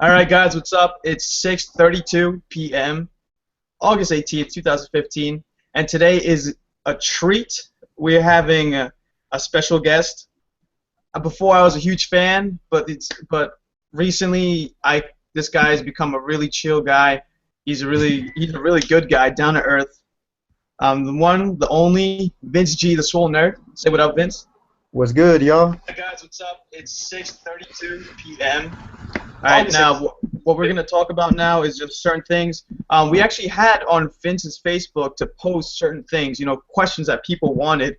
All right, guys, what's up? It's 6:32 p.m., August 18th, 2015, and today is a treat. We're having a special guest. Before I was a huge fan, but recently this guy has become a really chill guy. He's a really good guy, down to earth. The one, the only, Vince G, the Swole Nerd. Say what up, Vince. What's good, y'all? Hey guys, what's up? It's 6:32 p.m. All right, now what we're gonna talk about now is just certain things. We actually had on Vince's Facebook to post certain things, questions that people wanted,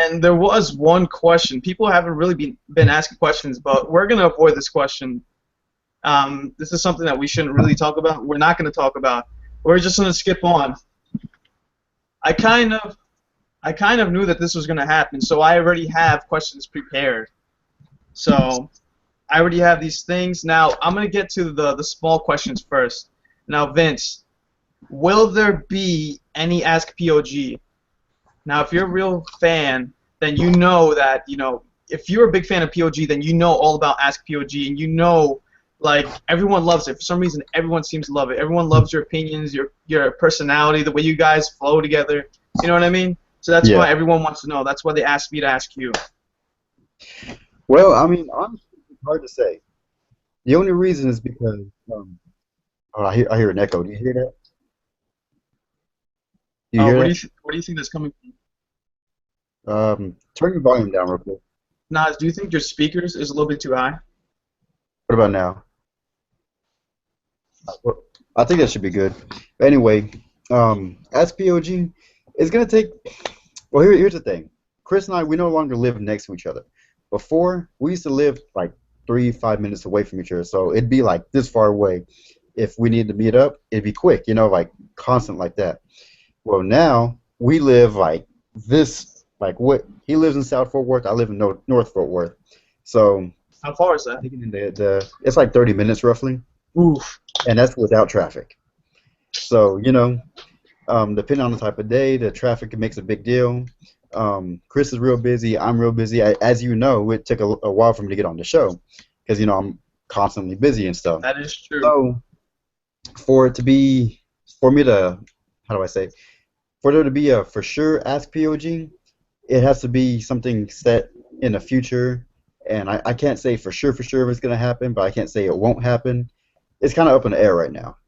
and there was one question. People haven't really been asking questions, but we're gonna avoid this question. This is something that we shouldn't really talk about. We're not gonna talk about. We're just gonna skip on. I kind of I kind of knew that this was gonna happen, so I already have questions prepared. So I already have these things. Now, I'm going to get to the small questions first. Now, Vince, will there be any Ask POG? Now, if you're a real fan, then you know that, if you're a big fan of POG, then you know all about Ask POG, and like, everyone loves it. For some reason, everyone seems to love it. Everyone loves your opinions, your personality, the way you guys flow together. You know what I mean? So that's Yeah. why everyone wants to know. That's why they asked me to ask you. Well, I mean, honestly, it's hard to say. The only reason is because oh, I hear an echo. Do you hear that? Do you hear that? Where do you think that's coming from? Turn your volume down real quick. Nas, do you think your speakers is a little bit too high? What about now? Well, I think that should be good. Anyway, as POG, it's gonna take. Well, here's the thing. Chris and I, we no longer live next to each other. Before, we used to live like 3, 5 minutes away from each other, so it'd be like this far away. If we needed to meet up, it'd be quick, like constant like that. Well, now we live like this, like what he lives in South Fort Worth, I live in North Fort Worth. So How far is that? taking in it's like 30 minutes roughly, Oof. and that's without traffic. So depending on the type of day, the traffic makes a big deal. Chris is real busy. I'm real busy. As you know, it took a while for me to get on the show because I'm constantly busy and stuff. That is true. So for me to, how do I say, for there to be a for sure Ask POG, it has to be something set in the future, and I can't say for sure if it's gonna happen, but I can't say it won't happen. It's kind of up in the air right now.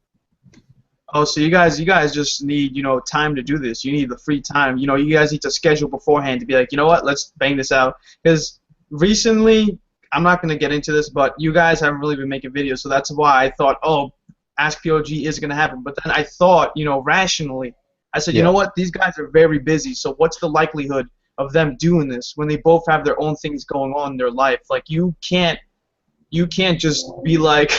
Oh, so you guys just need, time to do this. You need the free time. You guys need to schedule beforehand to be like, you know what, let's bang this out. Because recently, I'm not going to get into this, but you guys haven't really been making videos, so that's why I thought, oh, Ask POG is going to happen. But then I thought, rationally, I said, you know Yeah. what, these guys are very busy, so what's the likelihood of them doing this when they both have their own things going on in their life? Like, you can't just be like,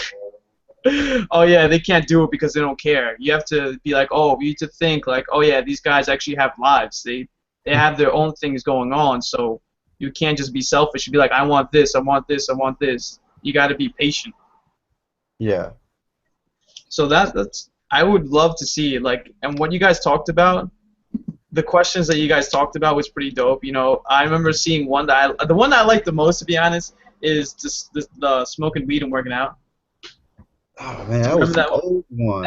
oh yeah, they can't do it because they don't care. You have to be like, oh, you need to think like, oh yeah, these guys actually have lives. They have their own things going on. So you can't just be selfish and be like, I want this, I want this, I want this. You got to be patient. Yeah. So that's I would love to see like, and what you guys talked about, the questions that you guys talked about was pretty dope. I remember seeing the one that I like the most, to be honest, is just the smoking weed and working out. Oh man, Do you that was remember an that one? old one.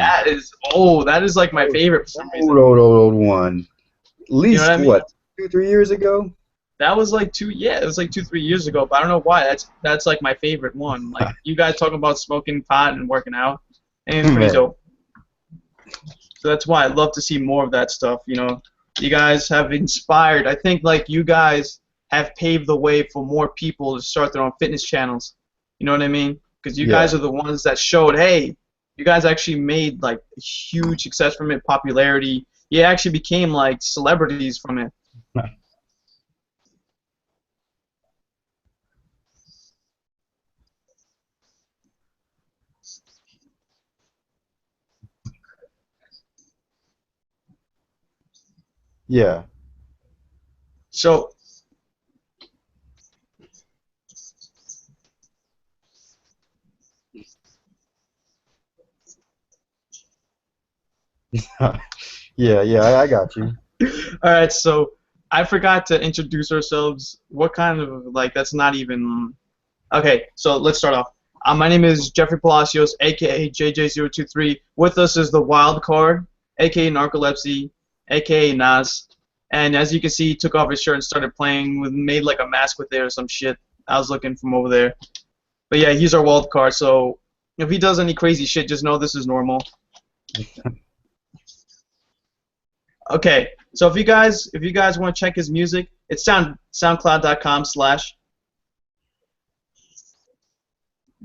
That is like my favorite for some reason. Old one. At You know what least I mean? what, 2, 3 years ago? That was like it was like 2, 3 years ago, but I don't know why. That's like my favorite one. Like you guys talking about smoking pot and working out, and it's pretty Man. dope. So that's why I'd love to see more of that stuff. You guys have inspired. I think like you guys have paved the way for more people to start their own fitness channels. You know what I mean? Because you Yeah. guys are the ones that showed, hey, you guys actually made like a huge success from it, popularity. You actually became like celebrities from it. Yeah. So Yeah, I got you. all right, so I forgot to introduce ourselves. What kind of like that's not even okay. So let's start off. My name is Jeffrey Palacios, aka JJ023. With us is the Wild Card, aka Narcolepsy, aka Nas. And as you can see, he took off his shirt and started playing with, made like a mask with it or some shit. I was looking from over there. But yeah, he's our wild card. So if he does any crazy shit, just know this is normal. Okay, so if you guys want to check his music, it's soundcloud.com/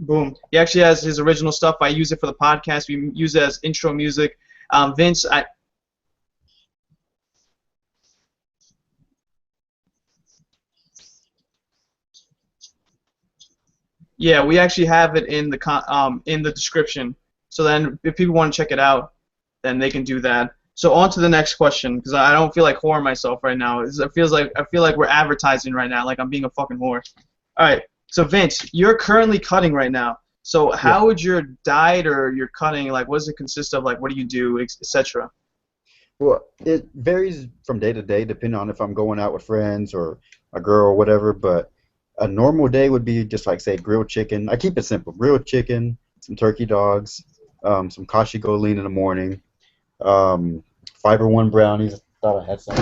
boom. He actually has his original stuff. I use it for the podcast. We use it as intro music. Vince, yeah, we actually have it in the description. So then, if people want to check it out, then they can do that. So on to the next question, because I don't feel like whoring myself right now. I feel like we're advertising right now, like I'm being a fucking whore. All right. So Vince, you're currently cutting right now. So how would your diet or your cutting, like, what does it consist of? Like, what do you do, etc.? Well, it varies from day to day, depending on if I'm going out with friends or a girl or whatever. But a normal day would be just like, say, grilled chicken. I keep it simple: grilled chicken, some turkey dogs, some kashi goleen in the morning, Fiber One brownies. I thought I had some.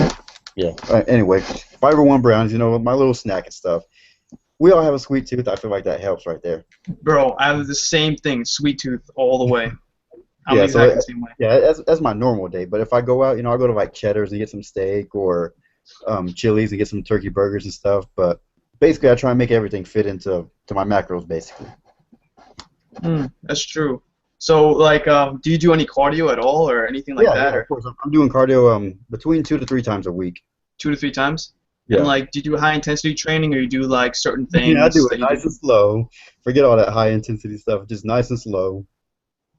Yeah. Anyway, Fiber One brownies. You know, my little snack and stuff. We all have a sweet tooth. I feel like that helps right there. Bro, I have the same thing, sweet tooth all the way. I'm yeah, exactly so the same way. Yeah, that's my normal day. But if I go out, you know, I go to like Cheddar's and get some steak or Chili's and get some turkey burgers and stuff. But basically, I try and make everything fit into my macros, basically. That's true. So, like, do you do any cardio at all or anything like that? Yeah, of course. I'm doing cardio between 2 to 3 times a week. 2 to 3 times? Yeah. And, like, do you do high intensity training or you do, like, certain things? Yeah, I do it nice and slow. Forget all that high intensity stuff. Just nice and slow.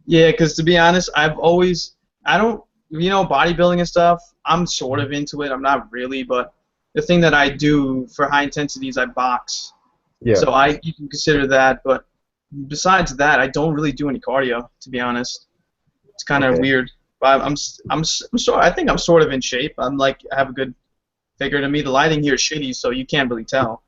Yeah, because to be honest, I don't, bodybuilding and stuff, I'm sort of into it. I'm not really, but the thing that I do for high intensity is I box. Yeah. So you can consider that, but besides that, I don't really do any cardio, to be honest. It's kind of weird. But I think I'm sort of in shape. I have a good figure. To me, the lighting here is shitty, so you can't really tell.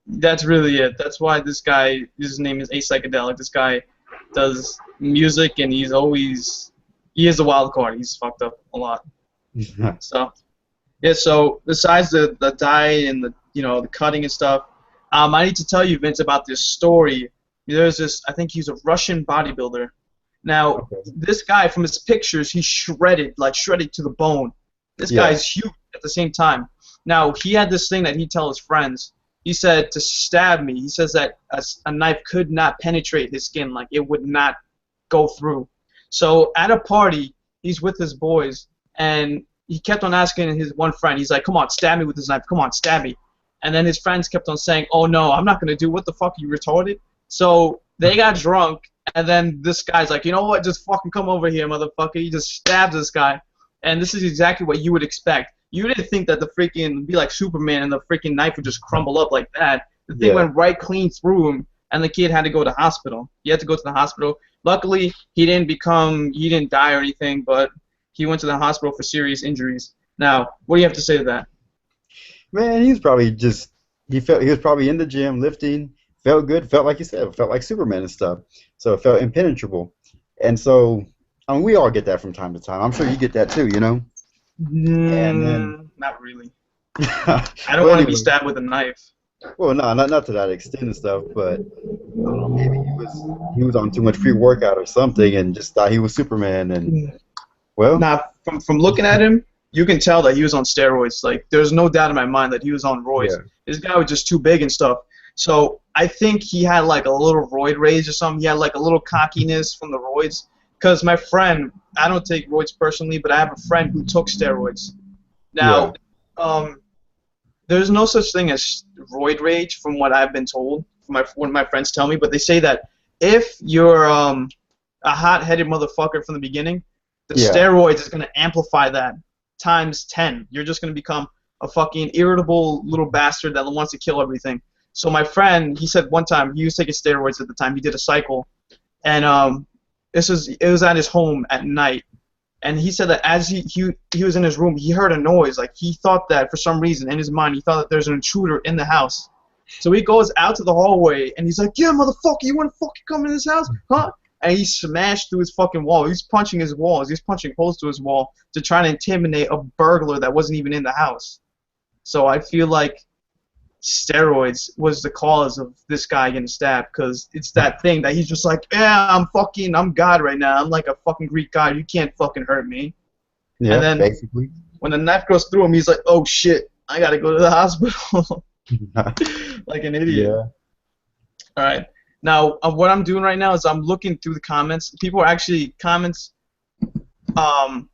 That's really it. That's why his name is A Psychedelic. This guy does music, and he is a wild card. He's fucked up a lot. So, yeah. So besides the diet and the cutting and stuff, I need to tell you, Vince, about this story. There's this. I think he's a Russian bodybuilder. Now, this guy, from his pictures, he's shredded to the bone. This guy's huge at the same time. Now, he had this thing that he'd tell his friends. He said to stab me. He says that a knife could not penetrate his skin, like it would not go through. So at a party, he's with his boys, and he kept on asking his one friend. He's like, "Come on, stab me with this knife. Come on, stab me." And then his friends kept on saying, "Oh no, I'm not gonna do. What the fuck? Are you retarded?" So they got drunk, and then this guy's like, "You know what? Just fucking come over here, motherfucker." He just stabs this guy, and this is exactly what you would expect. You didn't think that the freaking be like Superman and the freaking knife would just crumble up like that. The thing went right clean through him, and the kid had to go to the hospital. He had to go to the hospital. Luckily, he didn't die or anything, but he went to the hospital for serious injuries. Now, what do you have to say to that? Man, he was probably in the gym lifting, felt good, felt like you said, felt like Superman and stuff. So it felt impenetrable. And so, I mean, we all get that from time to time. I'm sure you get that too, you know? Not really. I don't want to be stabbed with a knife. Well, no, not to that extent and stuff, but maybe he was on too much pre-workout or something and just thought he was Superman. And well, now from looking at him, you can tell that he was on steroids. Like, there's no doubt in my mind that he was on roids. This guy was just too big and stuff. So I think he had like a little roid rage or something. He had like a little cockiness from the roids. Because my friend, I don't take roids personally, but I have a friend who took steroids. Now, there's no such thing as roid rage, from what I've been told, from what my friends tell me. But they say that if you're a hot-headed motherfucker from the beginning, the steroids is going to amplify that times 10. You're just going to become a fucking irritable little bastard that wants to kill everything. So my friend, he said one time, he was taking steroids at the time. He did a cycle, and it was at his home at night, And he said that as he was in his room, he heard a noise. Like, he thought that for some reason in his mind, he thought that there's an intruder in the house. So he goes out to the hallway, and he's like, yeah, motherfucker, you want to fucking come in this house? Huh? And he smashed through his fucking wall. He's punching his walls. He's punching holes to his wall to try to intimidate a burglar that wasn't even in the house. So I feel like steroids was the cause of this guy getting stabbed, because it's that thing that he's just like, yeah, I'm God right now. I'm like a fucking Greek god. You can't fucking hurt me. Yeah, and then basically. When the knife goes through him, he's like, oh shit, I gotta go to the hospital. Like an idiot. Yeah. All right. Now, what I'm doing right now is I'm looking through the comments. People are actually comments. The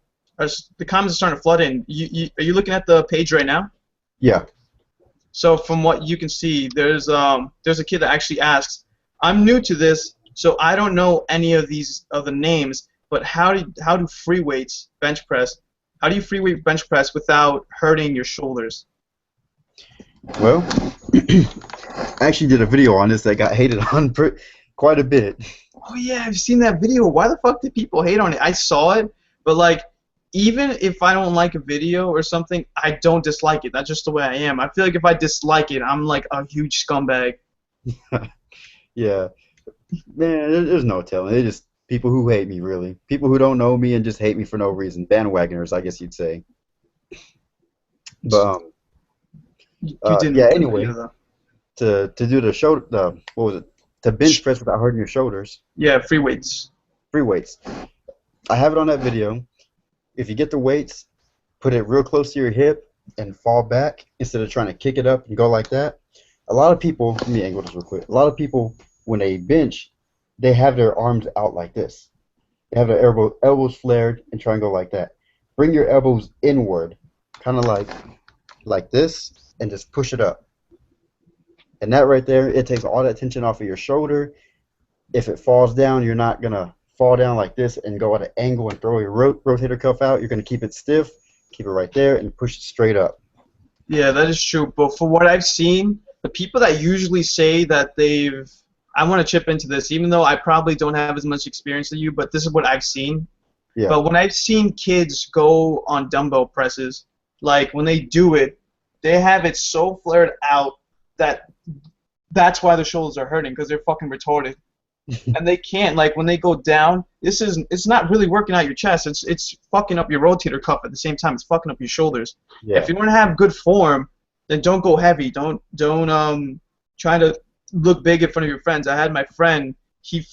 comments are starting to flood in. Are you looking at the page right now? Yeah. So from what you can see, there's a kid that actually asks, I'm new to this, so I don't know any of these the names, but how do free weights bench press? How do you free weight bench press without hurting your shoulders? Well, I actually did a video on this that got hated on quite a bit. Oh yeah, I've seen that video. Why the fuck did people hate on it? I saw it, but like, even if I don't like a video or something, I don't dislike it. That's just the way I am. I feel like if I dislike it, I'm like a huge scumbag. Yeah. Man, there's no telling. They're just people who hate me, really. People who don't know me and just hate me for no reason. Bandwagoners, I guess you'd say. But, yeah, anyway, to do the shoulder, what was it? To bench press without hurting your shoulders. Yeah, free weights. Free weights. I have it on that video. If you get the weights, put it real close to your hip and fall back instead of trying to kick it up and go like that. A lot of people, let me angle this real quick. A lot of people, when they bench, they have their arms out like this. They have their elbows flared and try and go like that. Bring your elbows inward, kind of like this, and just push it up. And that right there, it takes all that tension off of your shoulder. If it falls down, you're not going to fall down like this and go at an angle and throw your rotator cuff out. You're going to keep it stiff, keep it right there, and push it straight up. Yeah, that is true. But for what I've seen, the people that usually say that I want to chip into this, even though I probably don't have as much experience as you, but this is what I've seen. Yeah. But when I've seen kids go on dumbbell presses, like when they do it, they have it so flared out that's why the shoulders are hurting, because they're fucking retarded. And they can't, like, when they go down, it's not really working out your chest, it's fucking up your rotator cuff at the same time. It's fucking up your shoulders. Yeah. If you want to have good form, then don't go heavy. Don't try to look big in front of your friends. I had my friend, he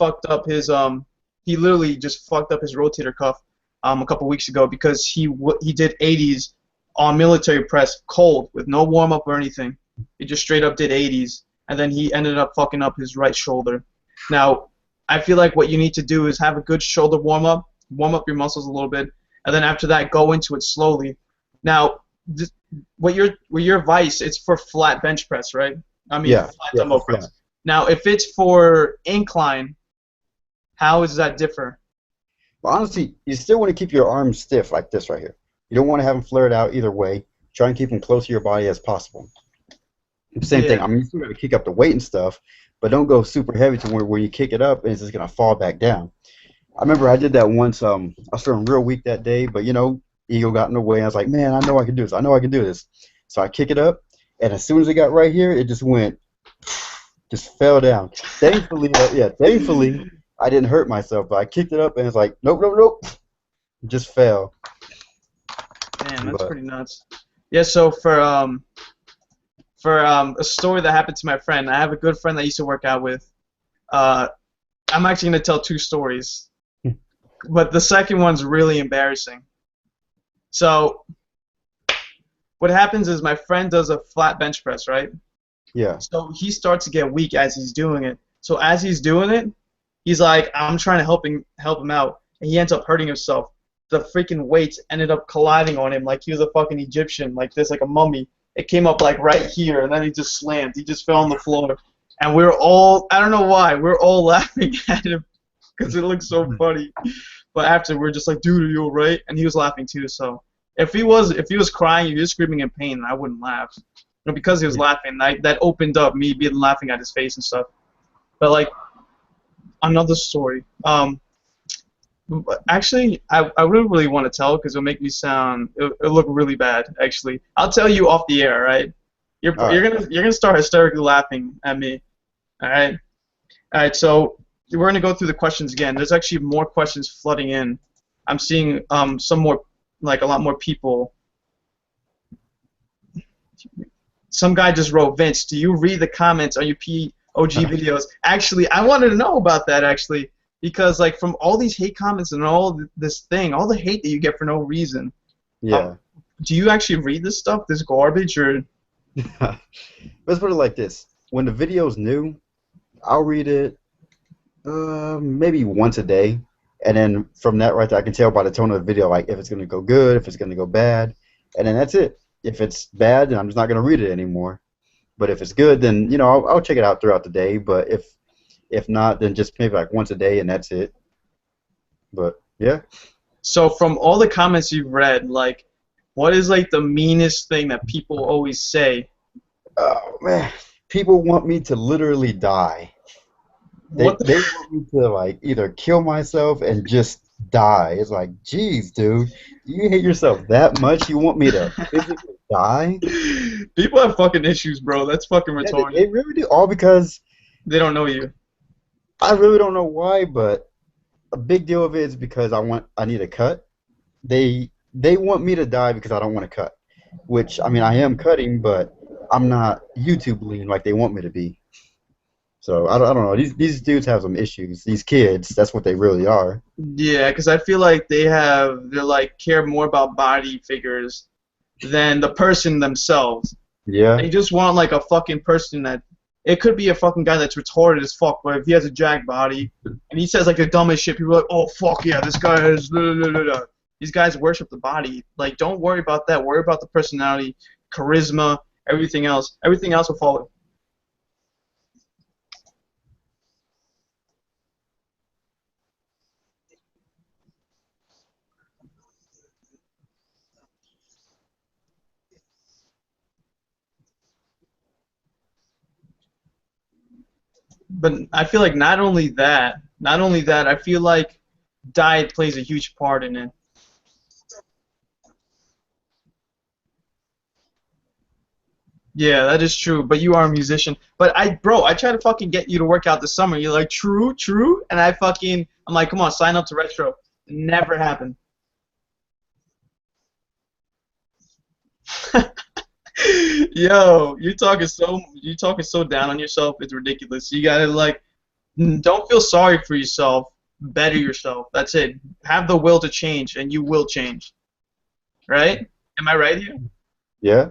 literally just fucked up his rotator cuff a couple weeks ago because he did 80s on military press cold with no warm up or anything. He just straight up did 80s, and then he ended up fucking up his right shoulder. Now, I feel like what you need to do is have a good shoulder warm up your muscles a little bit, and then after that, go into it slowly. Now, what your vice, it's for flat bench press, right? I mean, flat dumbbell press. Yeah. Now, if it's for incline, how does that differ? Well, honestly, you still want to keep your arms stiff like this right here. You don't want to have them flared out either way. Try and keep them close to your body as possible. Same thing. I mean, you still got to kick up the weight and stuff, but don't go super heavy to where you kick it up and it's just going to fall back down. I remember I did that once. I was feeling real weak that day, but, ego got in the way. I was like, man, I know I can do this. I know I can do this. So I kick it up, and as soon as it got right here, it just just fell down. Thankfully, I didn't hurt myself, but I kicked it up, and it's like, nope. It just fell. Damn, that's pretty nuts. Yeah, so for a story that happened to my friend, I have a good friend that I used to work out with. I'm actually going to tell two stories, but the second one's really embarrassing. So what happens is my friend does a flat bench press, right? Yeah. So he starts to get weak as he's doing it. So as he's doing it, he's like, I'm trying to help him out, and he ends up hurting himself. The freaking weights ended up colliding on him like he was a fucking Egyptian, like this, like a mummy. It came up like right here, and then he just slammed. He just fell on the floor. And we were all, I don't know why, we're all laughing at him because it looked so funny. But after, we're just like, dude, are you all right? And he was laughing too. So if he was crying, if he was screaming in pain, I wouldn't laugh. But because he was laughing, that opened up me being laughing at his face and stuff. But like, another story. But actually, I wouldn't really want to tell because it'll make me sound it'll look really bad. Actually, I'll tell you off the air, right? All right. You're gonna start hysterically laughing at me. All right. All right. So we're gonna go through the questions again. There's actually more questions flooding in. I'm seeing some more, like a lot more people. Some guy just wrote, Vince, do you read the comments on your POG videos? Actually, I wanted to know about that actually, because like from all these hate comments and all this thing, all the hate that you get for no reason. Yeah. Do you actually read this stuff, this garbage, or? Let's put it like this. When the video's new, I'll read it maybe once a day. And then from that right there, I can tell by the tone of the video, like if it's going to go good, if it's going to go bad. And then that's it. If it's bad, then I'm just not going to read it anymore. But if it's good, then, you know, I'll check it out throughout the day. But if not, then just maybe like once a day and that's it. But, yeah. So from all the comments you've read, like, what is like the meanest thing that people always say? Oh, man. People want me to literally die. What They the want me to like either kill myself and just die. It's like, geez, dude, you hate yourself that much? You want me to physically die? People have fucking issues, bro. That's fucking Yeah, retarded. they really do. All because They don't know you. I really don't know why, but a big deal of it is because I need a cut. They want me to die because I don't want to cut. Which I mean I am cutting, but I'm not YouTube lean like they want me to be. So I don't know. These dudes have some issues. These kids, that's what they really are. Yeah, because I feel like they're like care more about body figures than the person themselves. Yeah. They just want like a fucking person that it could be a fucking guy that's retarded as fuck, but if he has a jacked body and he says like the dumbest shit, people are like, oh fuck yeah, this guy is. Blah, blah, blah, blah. These guys worship the body. Like, don't worry about that. Worry about the personality, charisma, everything else. Everything else will follow. But I feel like not only that, I feel like diet plays a huge part in it. Yeah, that is true. But you are a musician. But bro, I try to fucking get you to work out this summer. You're like, true, true, and I'm like, come on, sign up to retro. Never happened. Yo, you're talking so down on yourself. It's ridiculous. You gotta like, don't feel sorry for yourself. Better yourself. That's it. Have the will to change, and you will change. Right? Am I right here? Yeah.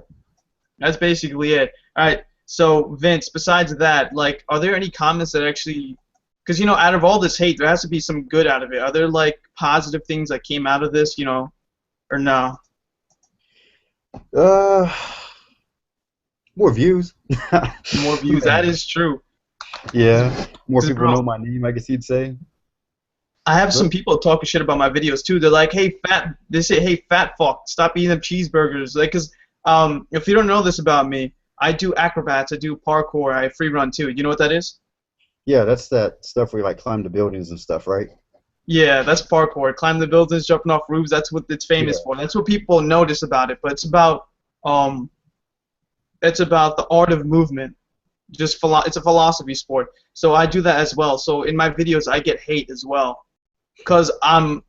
That's basically it. All right. So Vince, besides that, like, are there any comments that actually, because you know, out of all this hate, there has to be some good out of it. Are there like positive things that came out of this, you know, or no? Uh, more views. More views. That is true. Yeah, more 'Cause, people bro, know my name, I guess you'd say. I have some But people talking shit about my videos too. They're like, "Hey, fat." They say, "Hey, fat fuck, stop eating them cheeseburgers." Like, cause if you don't know this about me, I do acrobats, I do parkour, I free run too. You know what that is? yeah, that's that stuff where you like climb the buildings and stuff, right? Yeah, that's parkour. Climb the buildings, jumping off roofs. That's what it's famous Yeah. for. That's what people notice about it. But um, it's about the art of movement. It's a philosophy sport. So I do that as well. So in my videos, I get hate as well, cause I'm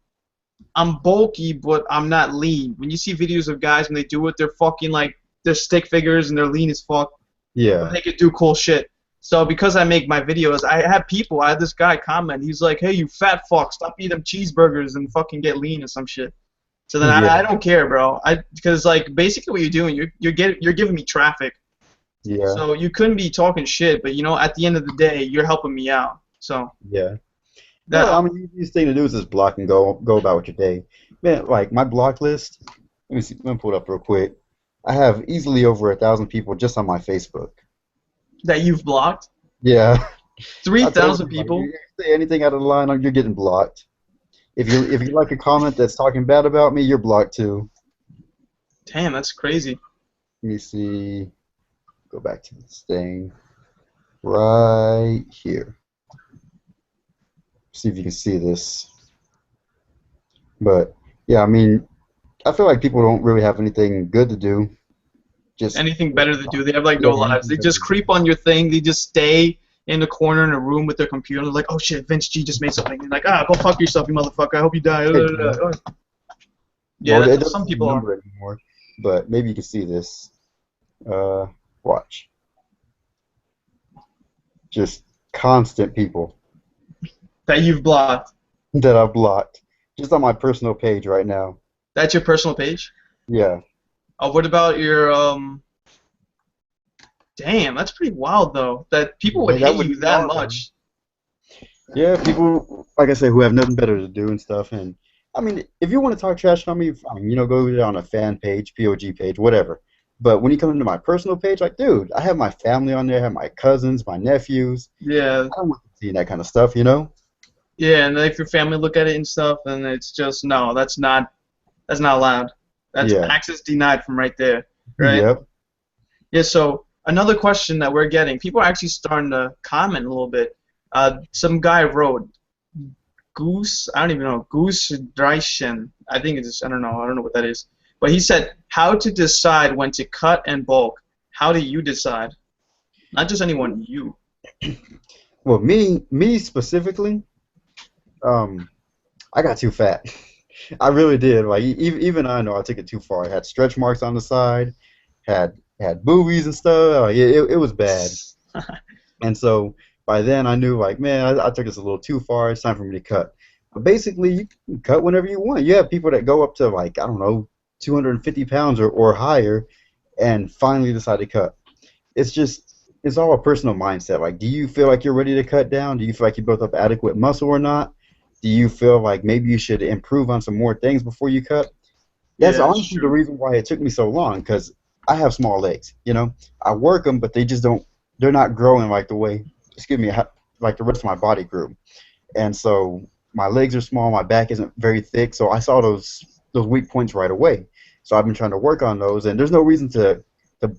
bulky, but I'm not lean. When you see videos of guys when they do it, they're fucking like they're stick figures and they're lean as fuck, but Yeah. they could do cool shit. So because I make my videos, I had this guy comment. He's like, "Hey, you fat fuck, stop eating them cheeseburgers and fucking get lean or some shit." So then I Yeah. don't care, bro. Because like basically what you're doing, you're giving me traffic. Yeah. So you couldn't be talking shit, but you know, at the end of the day, you're helping me out. So Yeah. that No, I mean, the easiest thing to do is just block and go about with your day. Man, like my block list. Let me see. Let me pull it up real quick. I have easily over 1,000 people just on my Facebook. that you've blocked Yeah, three I told thousand you, like, people. you say anything out of the line, you're getting blocked. If you like a comment that's talking bad about me, you're blocked too. Damn, that's crazy. Let me see. Go back to this thing right here. See if you can see this. But yeah, I mean, I feel like people don't really have anything good to do. Just Anything better to do? They have like yeah, no lives. anything They better just to do. creep on your thing. They just stay in the corner in a room with their computer. They're like, oh shit, Vince G just made something. And like, go fuck yourself, you motherfucker. I hope you die. Yeah, Well, that's it how doesn't some say people are. number anymore, but maybe you can see this. Watch. Just constant people That you've blocked. that I've blocked. Just on my personal page right now. That's your personal page. Yeah. What about your Damn, that's pretty wild though. That people would Yeah, that hate would you be that normal. much. Yeah, people, like I say, who have nothing better to do and stuff. And I mean, if you want to talk trash on me, fine. You know, go there on a fan page, POG page, whatever. But when you come into my personal page, like, dude, I have my family on there, I have my cousins, my nephews. Yeah, I don't want to see that kind of stuff, you know? yeah, and if your family look at it and stuff, then it's just no, that's not allowed. That's Yeah. access denied from right there, right? Yep. Yeah. So another question that we're getting, people are actually starting to comment a little bit. Some guy wrote Goose, I don't even know, Goose Dreischen. I think it's I don't know what that is. But he said how to decide when to cut and bulk. How do you decide? Not just anyone, you. Well, me specifically, um, I got too fat. I really did. Like even I know I took it too far. I had stretch marks on the side, had boobies and stuff. Like, it was bad. And so by then I knew like, man, I took this a little too far. It's time for me to cut. But basically, you can cut whenever you want. You have people that go up to like, I don't know, 250 pounds or higher and finally decide to cut. It's just, it's all a personal mindset. Like, do you feel like you're ready to cut down? Do you feel like you built up adequate muscle or not? Do you feel like maybe you should improve on some more things before you cut? That's Yeah, it's honestly the true. reason why it took me so long, because I have small legs. You know, I work them, but they just don't. They're not growing like the way, excuse me, like the rest of my body grew. And so my legs are small, my back isn't very thick, so I saw those weak points right away. So I've been trying to work on those, and there's no reason to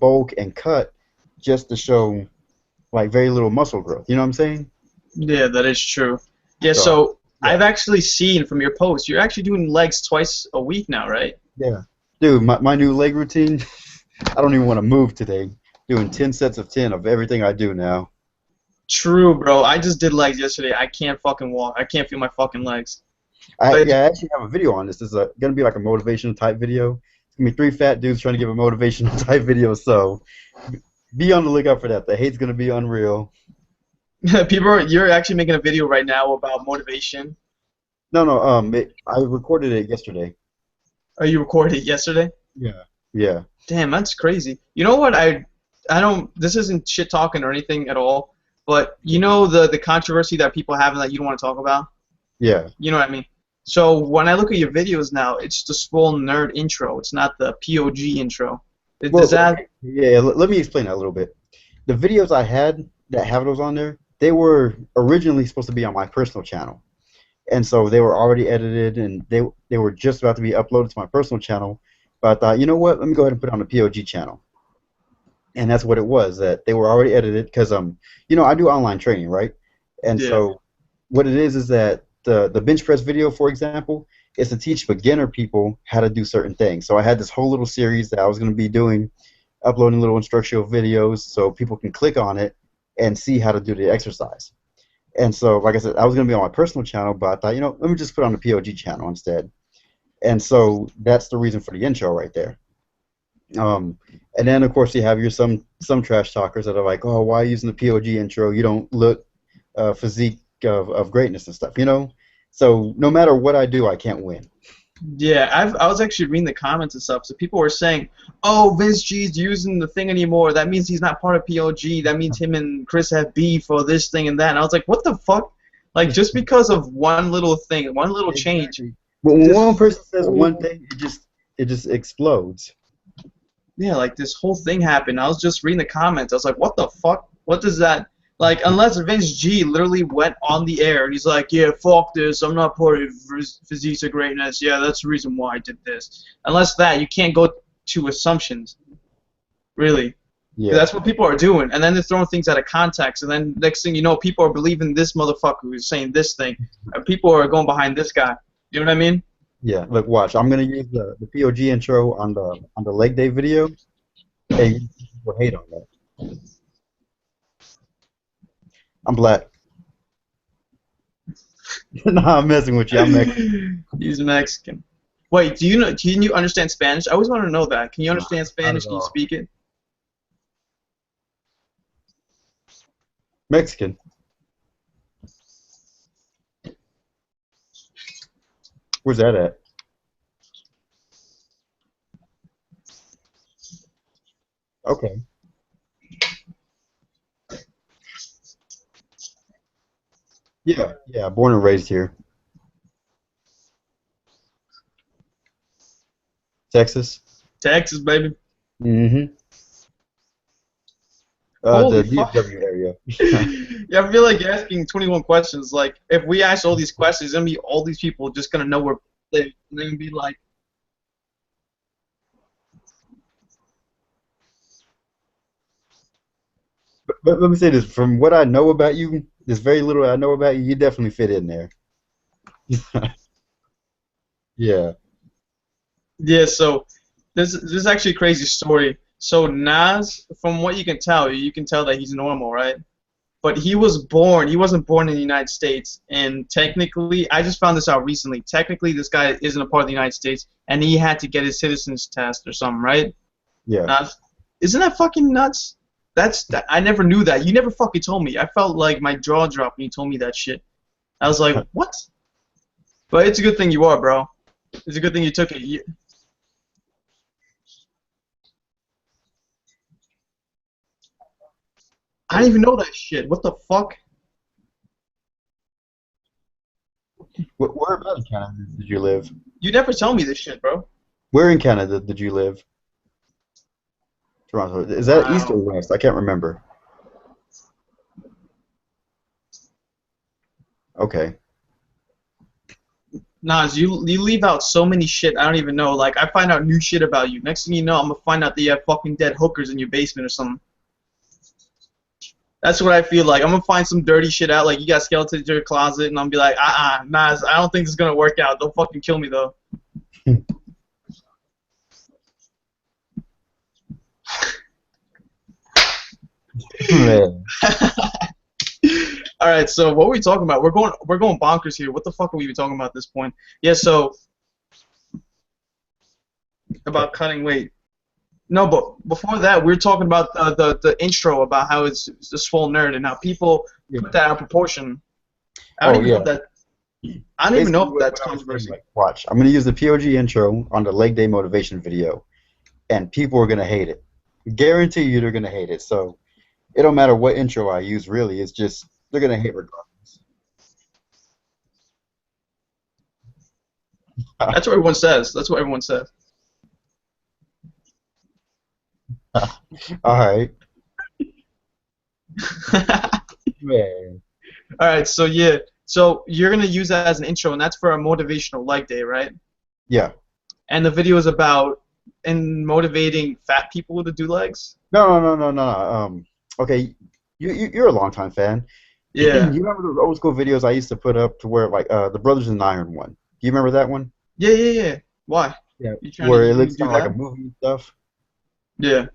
bulk and cut just to show like very little muscle growth. You know what I'm saying? Yeah, that is true. Yeah, So so I've yeah, actually seen from your post, you're actually doing legs twice a week now, right? yeah. Dude, my new leg routine, I don't even want to move today. Doing 10 sets of 10 of everything I do now. True, bro. I just did legs yesterday. I can't fucking walk. I can't feel my fucking legs. But I actually have a video on this. This is gonna be like a motivational type video. It's gonna be three fat dudes trying to give a motivational type video. So be on the lookout for that. The hate's gonna be unreal. you're actually making a video right now about motivation. No, no. I recorded it yesterday. Oh, you recorded it yesterday? Yeah. Yeah. Damn, that's crazy. You know what? I don't. This isn't shit talking or anything at all. But you know the controversy that people have and that you don't want to talk about. Yeah. You know what I mean? So when I look at your videos now, it's the Swole Nerd intro. It's not the POG intro. Does Well, that? yeah. Let me explain that a little bit. The videos I had that have those on there, they were originally supposed to be on my personal channel, and so they were already edited and they were just about to be uploaded to my personal channel. But I thought, you know what? Let me go ahead and put it on the POG channel. And that's what it was, that they were already edited because you know, I do online training, right? And Yeah. so what it is that the bench press video, for example, is to teach beginner people how to do certain things. So I had this whole little series that I was going to be doing, uploading little instructional videos so people can click on it and see how to do the exercise. And so, like I said, I was going to be on my personal channel, but I thought, you know, let me just put it on the POG channel instead. And so that's the reason for the intro right there. Um, and then of course you have your some trash talkers that are like, oh, why are you using the POG intro? You don't look physique of greatness and stuff, you know. So no matter what I do, I can't win. Yeah, I was actually reading the comments and stuff. So people were saying, "Oh, Vince G's using the thing anymore. That means he's not part of POG. That means him and Chris have beef for this thing and that." And I was like, "What the fuck?" Like just because of one little thing, one little change, Exactly. But when this one person says whole one thing, it just explodes. yeah, like this whole thing happened. I was just reading the comments. I was like, "What the fuck? What does that?" Like, unless Vince G literally went on the air and he's like, yeah, fuck this, I'm not part of Physiques of Greatness, yeah, that's the reason why I did this. Unless that, you can't go to assumptions, really. 'Cause Yeah. that's what people are doing, and then they're throwing things out of context, and then next thing you know, people are believing this motherfucker who's saying this thing, and people are going behind this guy. You know what I mean? Yeah, look, watch. I'm gonna use the POG intro on the leg day video, and people hate on that. I'm black. Nah, I'm messing with you. I'm Mexican. He's Mexican. Wait, do you know? Can you understand Spanish? I always want to know that. Can you Nah, understand not at Spanish? Can you all. speak it? Mexican. Where's that at? Okay. Yeah, yeah. Born and raised here, Texas. Texas, baby. Mm-hmm. Holy The fuck. DFW area. Yeah, I feel like you're asking 21 questions. Like, if we ask all these questions, gonna be all these people just gonna know where we live. And they're gonna be like, But let me say this: from what I know about you, there's very little I know about you. You definitely fit in there. Yeah. yeah. So this is actually a crazy story. So Nas, from what you can tell that he's normal, right? But he was born. He wasn't born in the United States, and technically, I just found this out recently. Technically, this guy isn't a part of the United States, and he had to get his citizen's test or something, right? Yeah. Uh, isn't that fucking nuts? I never knew that. You never fucking told me. I felt like my jaw dropped when you told me that shit. I was like, what? But it's a good thing you are, bro. It's a good thing you took it. I didn't even know that shit. What the fuck? Where about in Canada did you live? You never tell me this shit, bro. Where in Canada did you live? Toronto. Is that east or Wow. west? I can't remember. Okay. Nas, you leave out so many shit. I don't even know. Like I find out new shit about you. Next thing you know, I'm gonna find out that you have fucking dead hookers in your basement or something. That's what I feel like. I'm gonna find some dirty shit out. Like you got skeletons in your closet, and I'm gonna be like, Nas, I don't think this is gonna work out. Don't fucking kill me though. Man. All right, so what were we talking about? We're going bonkers here. What the fuck are we even talking about at this point? Yeah, so about cutting weight. No, but before that, we were talking about the intro about how it's a swole nerd and how people Yeah. put that out of proportion. I don't Oh even know yeah. if that. I don't even know Basically, if that's what I was saying, controversy. like, watch. I'm gonna use the POG intro on the leg day motivation video, and people are gonna hate it. Guarantee you, they're gonna hate it. So it don't matter what intro I use, really. It's just they're gonna hate regardless. That's what everyone says. That's what everyone says. All right, man. All right, so yeah, so you're gonna use that as an intro, and that's for a motivational leg day, right? Yeah. And the video is about in motivating fat people to do legs. No. Okay, you're a longtime fan. Yeah, You remember those old school videos I used to put up to where like the Brothers in Iron one? Do you remember that one? yeah. Why? Yeah. You trying to Where you it gonna looks do kind of like a that? movie and stuff. Yeah.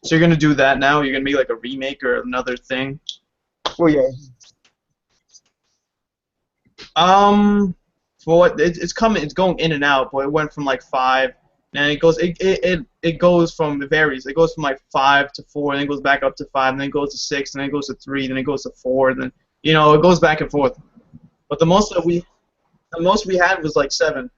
So you're gonna do that now? You're gonna make like a remake or another thing? Well, yeah. For what? It's coming. It's going in and out, but it went from like five, and it goes from it varies. It goes from like 5 to 4, then it goes back up to 5, and then it goes to 6, and then it goes to 3, then it goes to 4, and then it goes back and forth. But the most we had was like 7.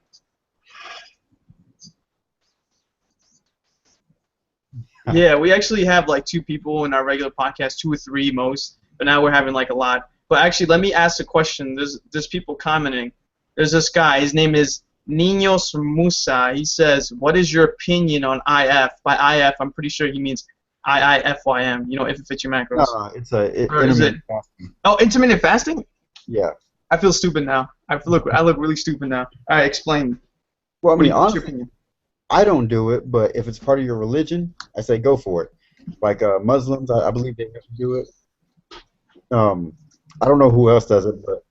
Yeah, we actually have like 2 people in our regular podcast, 2 or 3 most, but now we're having like a lot. But actually, let me ask a question. There's people commenting. There's this guy. His name is Ninos Musa. He says, "What is your opinion on IF?" By IF, I'm pretty sure he means IIFYM. You know, if it fits your No, macros. no, it's a Or is it? intermittent fasting. Oh, intermittent fasting? Yeah. I feel stupid now. I look really stupid now. All right, explain. Well, I mean, What's your honestly, opinion? I don't do it, but if it's part of your religion, I say go for it. Like Muslims, I believe they have to do it. Um, I don't know who else does it, but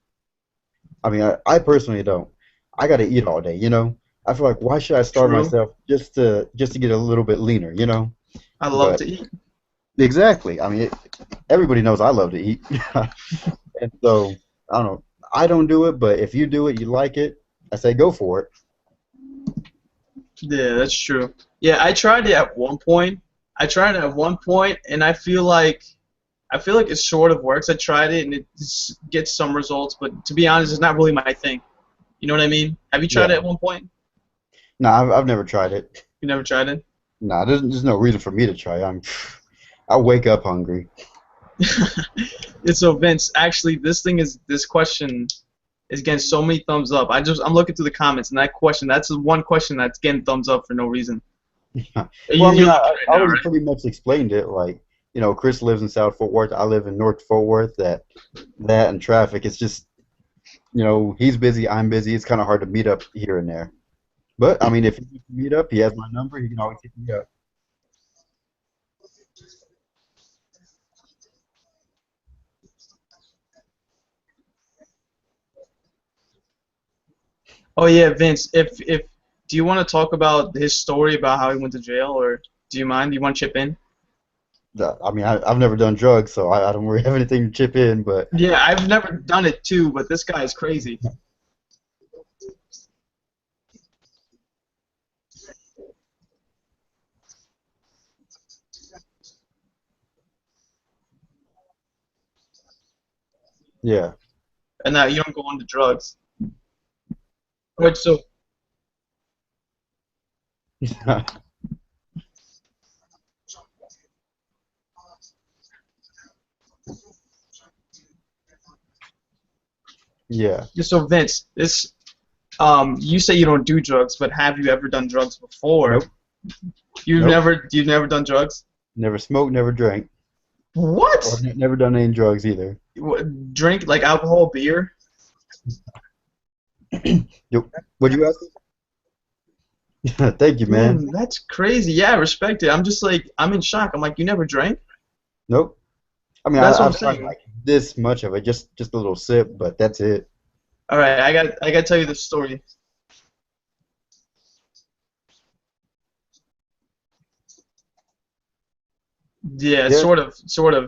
I mean, I personally don't. I gotta eat all day, you know. I feel like why should I starve True. myself just to get a little bit leaner, you know? I love But to eat. exactly. I mean, everybody knows I love to eat, and so I don't know. I don't do it, but if you do it, you like it, I say go for it. Yeah, that's true. Yeah, I tried it at one point. I tried it at one point, and I feel like it sort of works. I tried it, and gets some results, but to be honest, it's not really my thing. You know what I mean? Have you tried it Yeah. at one point? No, I've never tried it. You never tried it? Nah, there's no reason for me to try. I wake up hungry. It's so Vince. Actually, this question is getting so many thumbs up. I'm looking through the comments, and that's the one question that's getting thumbs up for no reason. Well, I mean, You're looking I right now, already right? pretty much explained it. Like, you know, Chris lives in South Fort Worth. I live in North Fort Worth. That and traffic. It's just, you know, he's busy. I'm busy. It's kind of hard to meet up here and there. But I mean, if he needs to meet up, he has my number. He can always hit me up. Oh yeah, Vince. If do you want to talk about his story about how he went to jail, or do you mind? Do you want to chip in? I mean, I've never done drugs, so I don't really have anything to chip in. But Yeah, I've never done it too, but this guy is crazy. yeah, And that you don't go on to drugs. Right, so yeah, so Vince, this you say you don't do drugs, but have you ever done drugs before? nope, nope. You've never done drugs? Never smoked, never drank, or What? never done any drugs either. Drink like alcohol, beer? Would you ask me? Thank you, man. Man, that's crazy. Yeah, I respect it. I'm just like I'm in shock. I'm like, you never drank? Nope. I mean, That's what I'm I've tried saying. like this much of it, just a little sip, but that's it. All right, I got to tell you the story. Yeah, Yeah. sort of,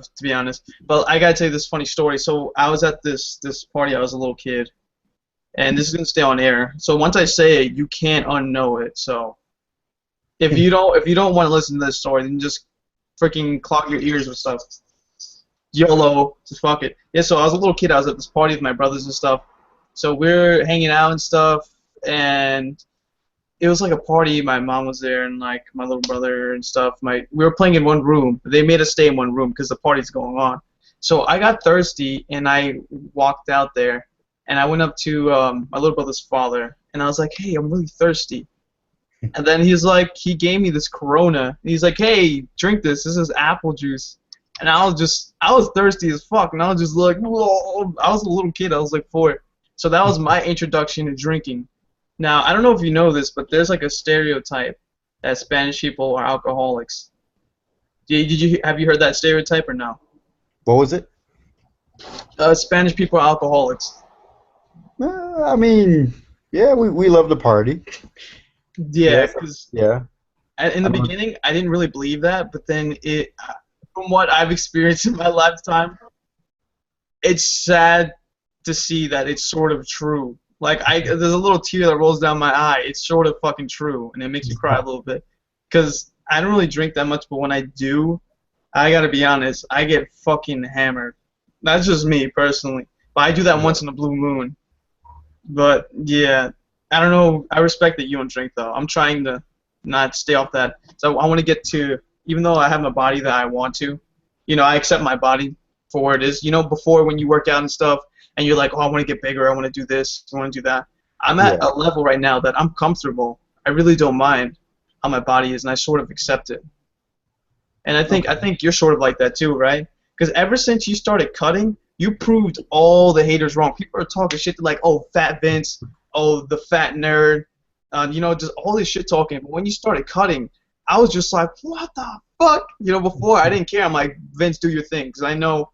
to be honest. But I gotta tell you this funny story. So I was at this party. I was a little kid, and this is gonna stay on air. So once I say it, you can't unknow it. So if you don't want to listen to this story, then just freaking clog your ears with stuff. YOLO, just fuck it. Yeah. So I was a little kid. I was at this party with my brothers and stuff. So we're hanging out and stuff, and it was like a party. My mom was there and like my little brother and stuff. We were playing in one room. They made us stay in one room because the party's going on. So I got thirsty and I walked out there and I went up to my little brother's father and I was like, "Hey, I'm really thirsty." And then he gave me this Corona. And he's like, "Hey, drink this. This is apple juice." And I was thirsty as fuck. And I was just like, whoa. I was a little kid. I was like 4. So that was my introduction to drinking. Now, I don't know if you know this, but there's like a stereotype that Spanish people are alcoholics. Have you heard that stereotype or no? What was it? Spanish people are alcoholics. I mean, yeah, we love the party. Yeah, Yes. because Yeah. in the I don't. beginning I didn't really believe that, but then from what I've experienced in my lifetime, it's sad to see that it's sort of true. Like there's a little tear that rolls down my eye. It's sort of fucking true, and it makes me cry a little bit. Cause I don't really drink that much, but when I do, I gotta be honest, I get fucking hammered. That's just me personally, but I do that Yeah. once in a blue moon. But yeah, I don't know. I respect that you don't drink though. I'm trying to not stay off that. So I want to get to, even though I have a body that I want to, I accept my body for where it is. Before when you work out and stuff, and you're like, oh, I want to get bigger. I want to do this. I want to do that. I'm at Yeah. a level right now that I'm comfortable. I really don't mind how my body is, and I sort of accept it. And I Okay. think you're sort of like that too, right? Because ever since you started cutting, you proved all the haters wrong. People are talking shit like, oh, fat Vince, oh, the fat nerd, just all this shit talking. But when you started cutting, I was just like, what the fuck? Before I didn't care. I'm like, Vince, do your thing, because I know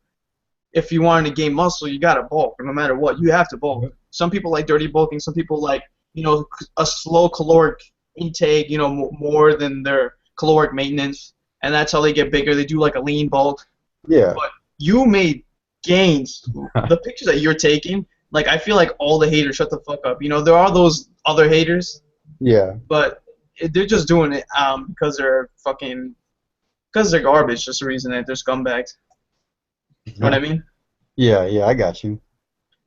if you wanted to gain muscle, you gotta bulk. No matter what, you have to bulk. Some people like dirty bulking. Some people like a slow caloric intake, more than their caloric maintenance, and that's how they get bigger. They do like a lean bulk. Yeah. But you made gains. The pictures that you're taking, like I feel like all the haters shut the fuck up. There are those other haters, Yeah. but they're just doing it because they're garbage. Just the reason that they're scumbags. You know what I mean? Yeah, yeah, I got you.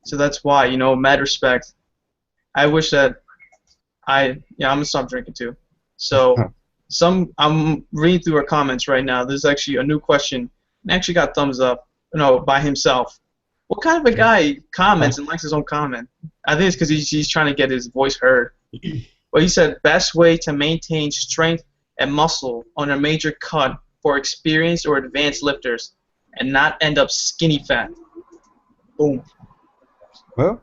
So that's why, mad respect. I wish that yeah, I'm gonna stop drinking too. So I'm reading through our comments right now. There's actually a new question. And actually got thumbs up, by himself. What kind of a guy comments and likes his own comment? I think it's because he's trying to get his voice heard. But he said, best way to maintain strength and muscle on a major cut for experienced or advanced lifters and not end up skinny fat. Boom. Well,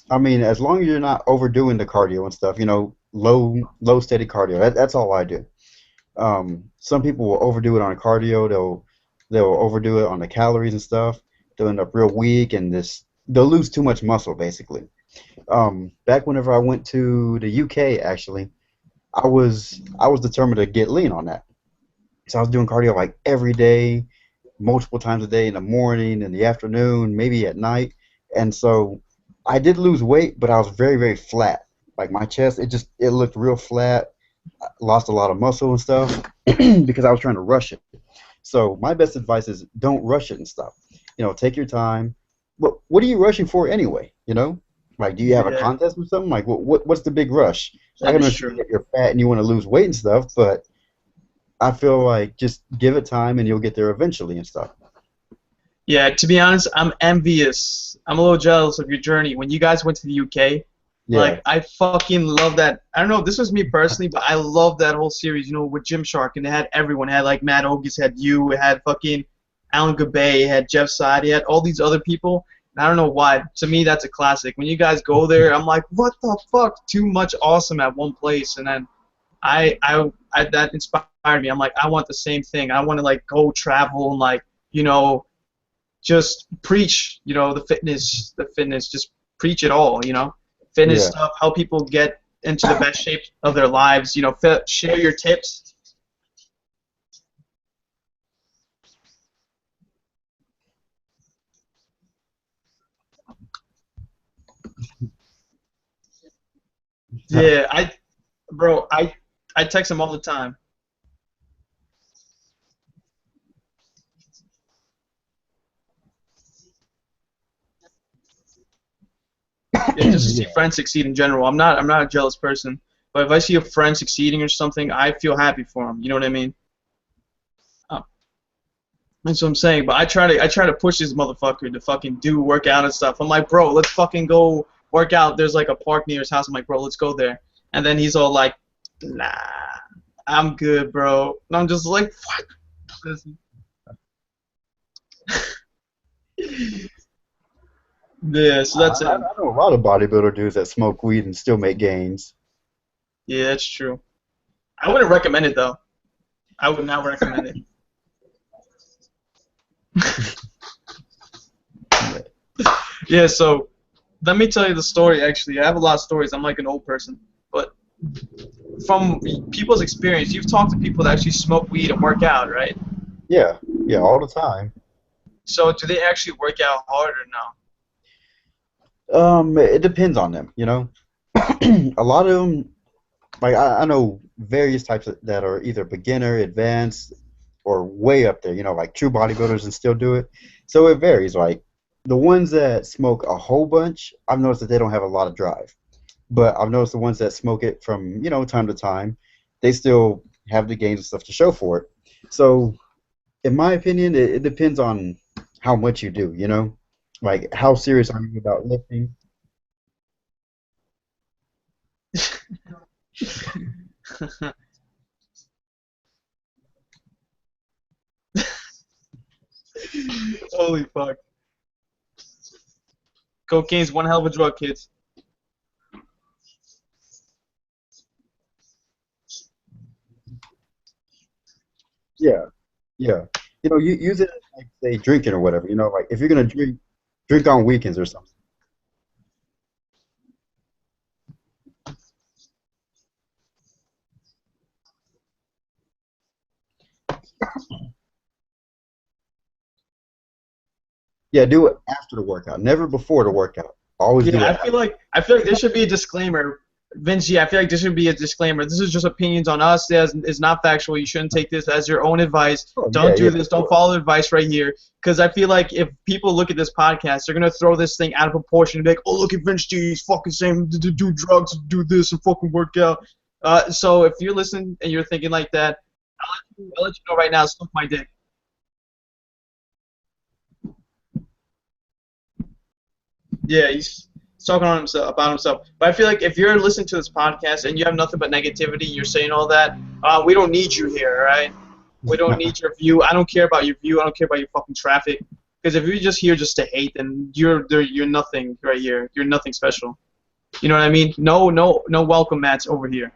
I mean, as long as you're not overdoing the cardio and stuff, low steady cardio. That's all I do. Some people will overdo it on cardio. They'll overdo it on the calories and stuff. They'll end up real weak and they'll lose too much muscle basically. Back whenever I went to the UK, actually, I was determined to get lean on that. So I was doing cardio like every day, multiple times a day, in the morning, in the afternoon, maybe at night. And so I did lose weight, but I was very, very flat. Like my chest, it looked real flat. I lost a lot of muscle and stuff because I was trying to rush it. So my best advice is don't rush it and stuff. Take your time. What are you rushing for anyway? Like, do you have a contest or something? Like, what's the big rush? I can understand that you're fat and you want to lose weight and stuff, but I feel like just give it time and you'll get there eventually and stuff. Yeah, to be honest, I'm envious. I'm a little jealous of your journey. When you guys went to the UK, like, I fucking love that. I don't know if this was me personally, but I love that whole series, with Gymshark, and it had everyone. It had, like, Matt Ogus, had you, it had fucking Alan Gabay, it had Jeff Side, it had all these other people. And I don't know why. To me, that's a classic. When you guys go there, I'm like, what the fuck? Too much awesome at one place. And then that inspired me. I'm like, I want the same thing. I want to, like, go travel and, like, just preach, the fitness, just preach it all, fitness stuff, how people get into the best shape of their lives, share your tips. Yeah, I text him all the time. Yeah, just to see friends succeed in general. I'm not a jealous person, but if I see a friend succeeding or something, I feel happy for him. You know what I mean? That's what I'm saying. But I try to push this motherfucker to fucking work out and stuff. I'm like, bro, let's fucking go work out. There's like a park near his house. I'm like, bro, let's go there. And then he's all like, nah, I'm good, bro. And I'm just like, what? Yeah, so that's it. I know a lot of bodybuilder dudes that smoke weed and still make gains. Yeah, that's true. I wouldn't recommend it though. I would not recommend it. Yeah, so let me tell you the story. Actually, I have a lot of stories. I'm like an old person, but from people's experience, you've talked to people that actually smoke weed and work out, right? Yeah, yeah, all the time. So do they actually work out hard or no? It depends on them, A lot of them, like I know various types that are either beginner, advanced, or way up there, like true bodybuilders and still do it. So it varies. Like the ones that smoke a whole bunch, I've noticed that they don't have a lot of drive. But I've noticed the ones that smoke it from, time to time, they still have the gains and stuff to show for it. So in my opinion, it depends on how much you do, Like how serious are you about lifting? Holy fuck. Cocaine's one hell of a drug, kids. Yeah, yeah. You use it like say drinking or whatever. Like if you're gonna drink on weekends or something. Yeah, do it after the workout, never before the workout. Always do Yeah, it I feel like there should be a disclaimer, Vince. I feel like there should be a disclaimer. This is just opinions on us. It's not factual. You shouldn't take this as your own advice. Oh, Don't do yeah, this. for Don't sure. follow advice right here. Because I feel like if people look at this podcast, they're gonna throw this thing out of proportion and be like, "Oh, look at Vince G. He's fucking saying to do drugs, do this, and fucking work out." So if you're listening and you're thinking like that, I'll let you know right now. Suck my dick. Yeah, he's talking on himself about himself. But I feel like if you're listening to this podcast and you have nothing but negativity, you're saying all that, we don't need you here, all right? We don't need your view. I don't care about your view. I don't care about your fucking traffic. Because if you're just here just to hate, then you're nothing right here. You're nothing special. You know what I mean? No welcome mats over here.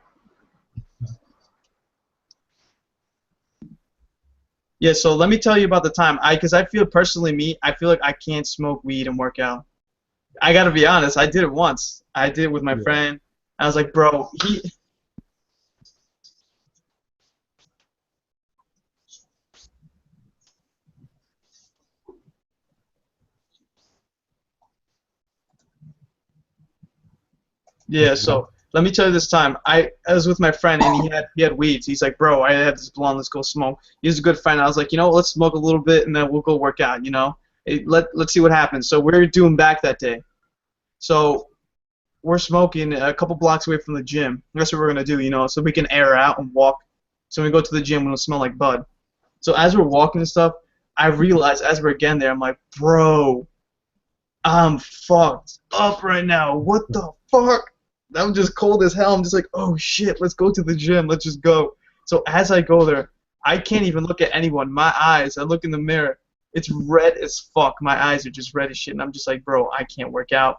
Yeah, so let me tell you about the time. Because I feel personally, I feel like I can't smoke weed and work out. I gotta be honest, I did it once. I did it with my Yeah. friend. I was like, bro, yeah. So let me tell you this time. I was with my friend and he had weeds. He's like, bro, I had this blonde. Let's go smoke. He's a good friend. I was like, let's smoke a little bit and then we'll go work out. Let's see what happens. So we're doing back that day. So we're smoking a couple blocks away from the gym. That's what we're gonna do, so we can air out and walk. So when we go to the gym, we don't smell like bud. So as we're walking and stuff, I realized as we're getting there, I'm like, bro, I'm fucked up right now. What the fuck? I'm just cold as hell. I'm just like, oh shit, let's go to the gym. Let's just go. So as I go there, I can't even look at anyone. My eyes, I look in the mirror. It's red as fuck. My eyes are just red as shit. And I'm just like, bro, I can't work out.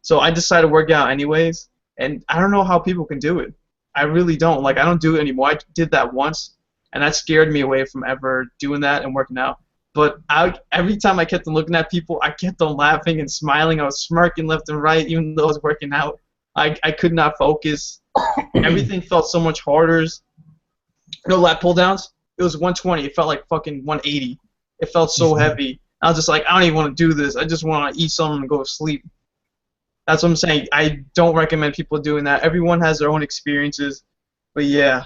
So I decided to work out anyways. And I don't know how people can do it. I really don't. Like, I don't do it anymore. I did that once, and that scared me away from ever doing that and working out. But every time I kept on looking at people, I kept on laughing and smiling. I was smirking left and right, even though I was working out. I could not focus. Everything felt so much harder. Lat pull downs. It was 120. It felt like fucking 180. It felt so heavy. I was just like, I don't even want to do this. I just want to eat something and go to sleep. That's what I'm saying. I don't recommend people doing that. Everyone has their own experiences. But yeah.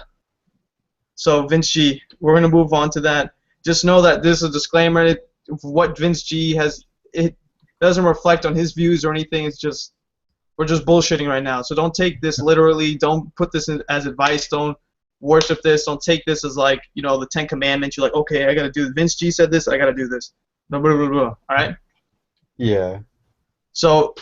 So Vince G, we're going to move on to that. Just know that this is a disclaimer. What Vince G has, it doesn't reflect on his views or anything. It's just, we're just bullshitting right now. So don't take this literally. Don't put this as advice. Don't worship this. Don't take this as like, the Ten Commandments. You're like, okay, I got to do this. Vince G said this. I got to do this. Blah, blah, blah, blah. All right? Yeah. So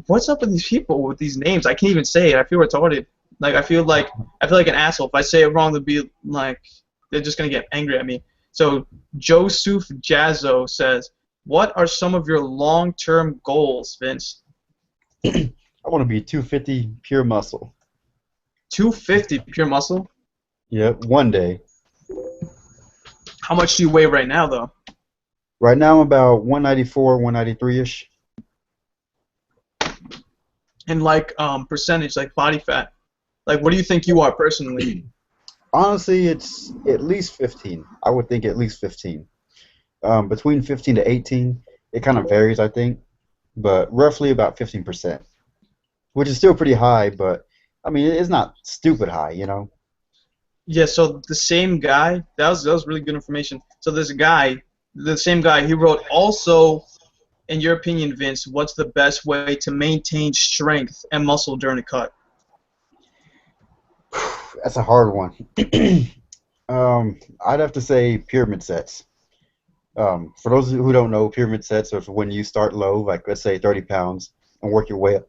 what's up with these people with these names? I can't even say it. I feel retarded. Like I feel like an asshole. If I say it wrong, they'll be like, they're just gonna get angry at me. So Joseph Jazzo says, "What are some of your long-term goals, Vince?" I want to be 250 pure muscle. 250 pure muscle. Yep, one day. How much do you weigh right now, though? Right now I'm about 194, 193-ish. And like percentage, like body fat. Like, what do you think you are personally? Honestly, it's at least 15. I would think at least 15. Between 15 to 18. It kind of varies, I think. But roughly about 15%. Which is still pretty high, but, I mean, it's not stupid high, Yeah, so the same guy, that was really good information. So this guy, the same guy, he wrote, also, in your opinion, Vince, what's the best way to maintain strength and muscle during a cut? That's a hard one. I'd have to say pyramid sets. For those who don't know, pyramid sets are when you start low, like let's say 30 pounds, and work your way up.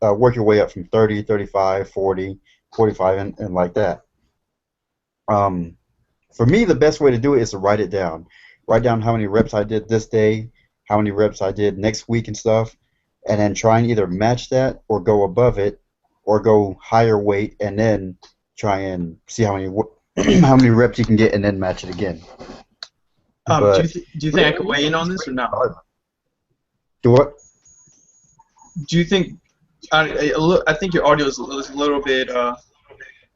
Work your way up from 30, 35, 40, 45, and like that. For me, the best way to do it is to write it down. Write down how many reps I did this day, how many reps I did next week and stuff, and then try and either match that or go above it, or go higher weight and then try and see how many how many reps you can get and then match it again. Do you think I could weigh in on this or not? Do what? Do you think I think your audio is a little bit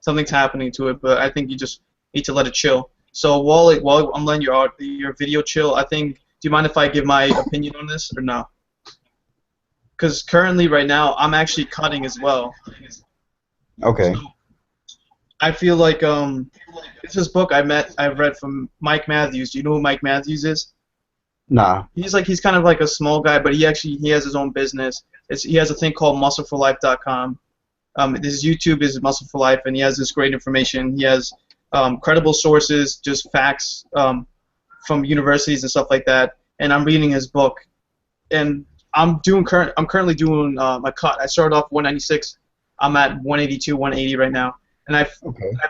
something's happening to it, but I think you just need to let it chill. So while I'm letting your video chill, I think you mind if I give my opinion on this or no? Because currently, right now, I'm actually cutting as well. Okay. So I feel like it's this book I've read from Mike Matthews. Do you know who Mike Matthews is? Nah. He's kind of like a small guy, but he has his own business. He has a thing called MuscleForLife.com. His YouTube is Muscle for Life, and he has this great information. He has credible sources, just facts from universities and stuff like that. And I'm reading his book, and I'm currently doing a cut. I started off 196. I'm at 182, 180 right now, and I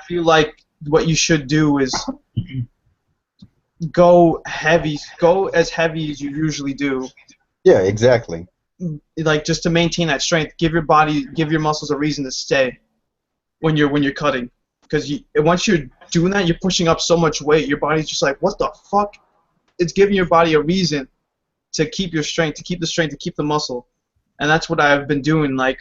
feel like what you should do is go as heavy as you usually do. Yeah, exactly. Like just to maintain that strength, give your muscles a reason to stay when you're cutting, because once you're doing that, you're pushing up so much weight, your body's just like, what the fuck? It's giving your body a reason to keep your strength, to keep the muscle, and that's what I've been doing. Like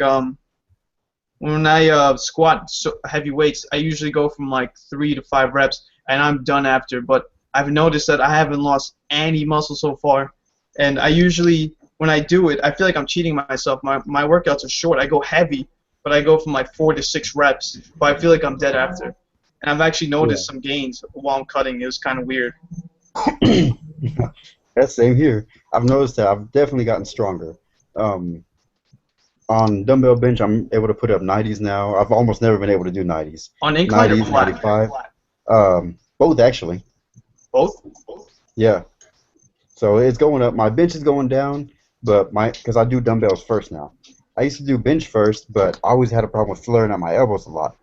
when I squat heavy weights, I usually go from like 3 to 5 reps, and I'm done after. But I've noticed that I haven't lost any muscle so far, and I usually, when I do it, I feel like I'm cheating myself. My workouts are short. I go heavy, but I go from like 4 to 6 reps, but I feel like I'm dead after. And I've actually noticed some gains while I'm cutting. It was kind of weird. That's same here. I've noticed that I've definitely gotten stronger. On dumbbell bench, I'm able to put up 90s now. I've almost never been able to do 90s. On incline 90s, or flat? 95. Both actually. Both? Yeah. So it's going up. My bench is going down, but because I do dumbbells first now. I used to do bench first, but I always had a problem with flaring out my elbows a lot.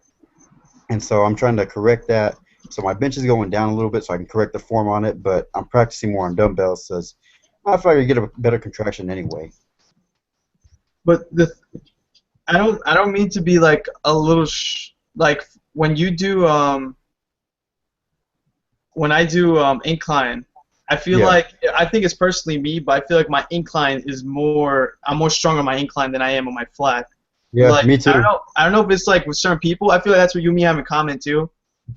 And so I'm trying to correct that. So my bench is going down a little bit so I can correct the form on it, but I'm practicing more on dumbbells because I feel like I get a better contraction anyway. But I don't mean to be like a little like when you do when I do incline, I feel like, I think it's personally me, but I feel like my incline is I'm more strong on my incline than I am on my flat. Yeah, like, me too. I don't know if it's like with certain people. I feel like that's what you and me have in common too.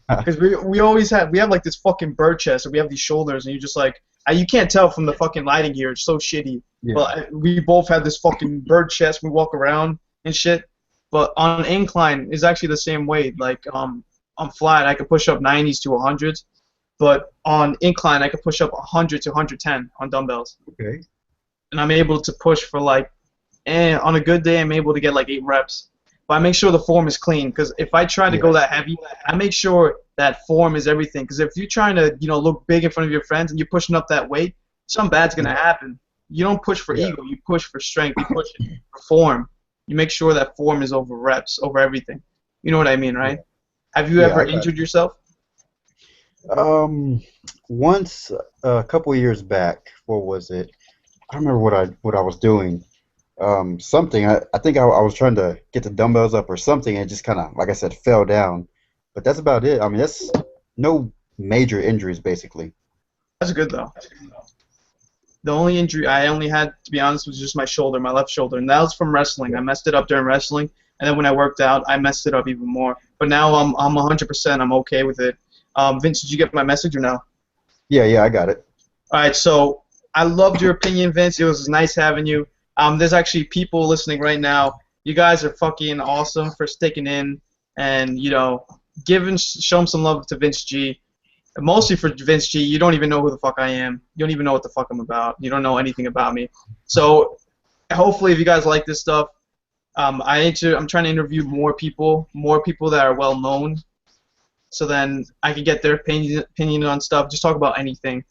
Because we have like this fucking bird chest, and we have these shoulders, and you're just like, you can't tell from the fucking lighting here. It's so shitty. Yeah. But we both have this fucking bird chest. We walk around and shit. But on incline, it's actually the same way. Like on flat, I could push up 90s to 100s. But on incline, I could push up 100 to 110 on dumbbells. Okay. And I'm able to push for like, on a good day, I'm able to get like 8 reps. But I make sure the form is clean, because if I try to go that heavy, I make sure that form is everything. Because if you're trying to, look big in front of your friends and you're pushing up that weight, something bad's gonna happen. You don't push for ego, you push for strength, you push for form. You make sure that form is over reps, over everything. You know what I mean, right? Have you ever injured yourself? Once a couple of years back. What was it? I don't remember what I was doing. Something. I think I was trying to get the dumbbells up or something, and it just kind of, like I said, fell down. But that's about it. I mean, that's no major injuries, basically. That's good, though. The only injury I only had, to be honest, was just my shoulder, my left shoulder, and that was from wrestling. I messed it up during wrestling, and then when I worked out, I messed it up even more. But now I'm 100%. I'm okay with it. Vince, did you get my message or no? Yeah, I got it. All right, so I loved your opinion, Vince. It was nice having you. There's actually people listening right now. You guys are fucking awesome for sticking in and, showing some love to Vince G. Mostly for Vince G. You don't even know who the fuck I am. You don't even know what the fuck I'm about. You don't know anything about me. So hopefully, if you guys like this stuff, I'm trying to interview more people that are well known, so then I can get their opinion on stuff. Just talk about anything,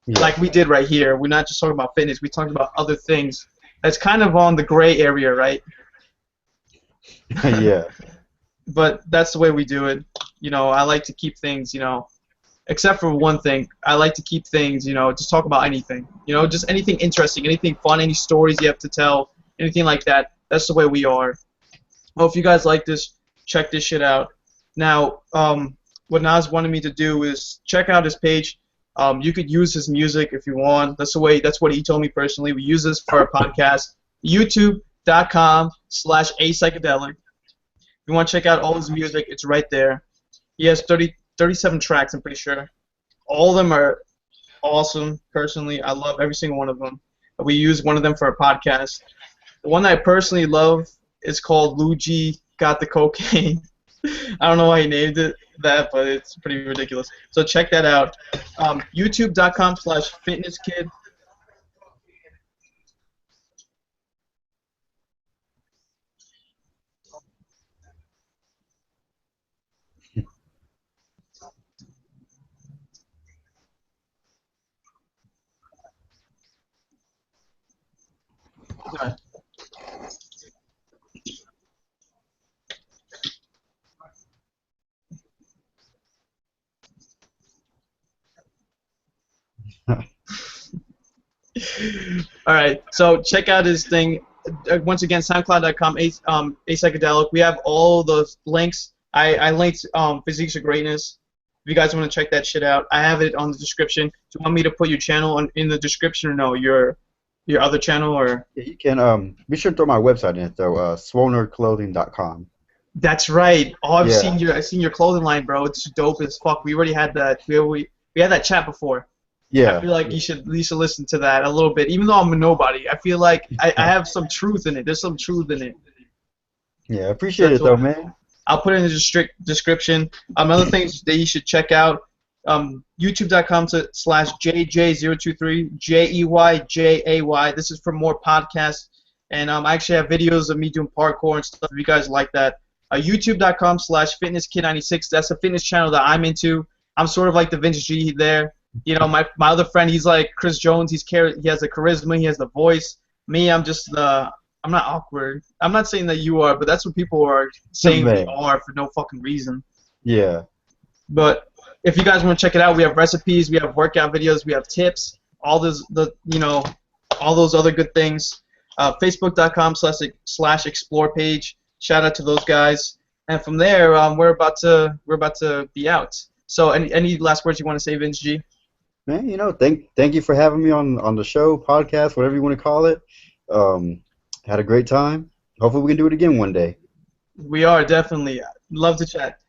like we did right here. We're not just talking about fitness. We talked about other things. That's kind of on the gray area, right? Yeah. But that's the way we do it. I like to keep things, except for one thing. I like to keep things, just talk about anything. Just anything interesting, anything fun, any stories you have to tell, anything like that. That's the way we are. Well, if you guys like this, check this shit out. Now, what Nas wanted me to do is check out his page. You could use his music if you want. That's what he told me personally. We use this for our podcast. YouTube.com/apsychedelic. If you want to check out all his music, it's right there. He has 37 tracks, I'm pretty sure. All of them are awesome. Personally, I love every single one of them. We use one of them for a podcast. The one that I personally love is called Luigi Got the Cocaine. I don't know why he named it that, but it's pretty ridiculous. So check that out. YouTube.com/fitnesskid. All right, so check out his thing. Once again, SoundCloud.com, a psychedelic. We have all those links. I linked Physiques of Greatness. If you guys want to check that shit out, I have it on the description. Do you want me to put your channel in the description or no? Your other channel or? Yeah, you can be sure to throw my website in it though, swolenerdclothing.com. That's right. Oh, I've Yeah. seen your clothing line, bro. It's dope as fuck. We already had that. We had that chat before. I Yeah. feel like you should listen to that a little bit, even though I'm a nobody. I feel like I have some truth in it. There's some truth in it. Yeah, I So appreciate that's it though, what man. I'll put it in the description. Other things that you should check out. YouTube.com/JJ023 JEYJAY. This is for more podcasts, and I actually have videos of me doing parkour and stuff. If you guys like that, YouTube.com/FitnessKid96. That's a fitness channel that I'm into. I'm sort of like the Vince G there. You know, my other friend, he's like Chris Jones. He has the charisma. He has the voice. Me, I'm not awkward. I'm not saying that you are, but that's what people are saying we Man. are for no fucking reason. Yeah. But if you guys want to check it out, we have recipes, we have workout videos, we have tips, all those other good things. Facebook.com/explore page. Shout out to those guys. And from there, we're about to be out. So any last words you want to say, Vince G? Man, thank you for having me on the show, podcast, whatever you want to call it. Had a great time. Hopefully we can do it again one day. We are definitely love to chat.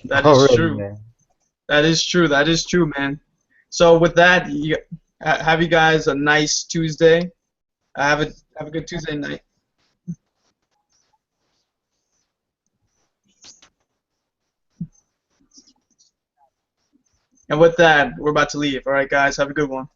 That is Already, true. man. That is true. That is true, man. So with that, have you guys a nice Tuesday. Have a good Tuesday night. And with that, we're about to leave. All right, guys, have a good one.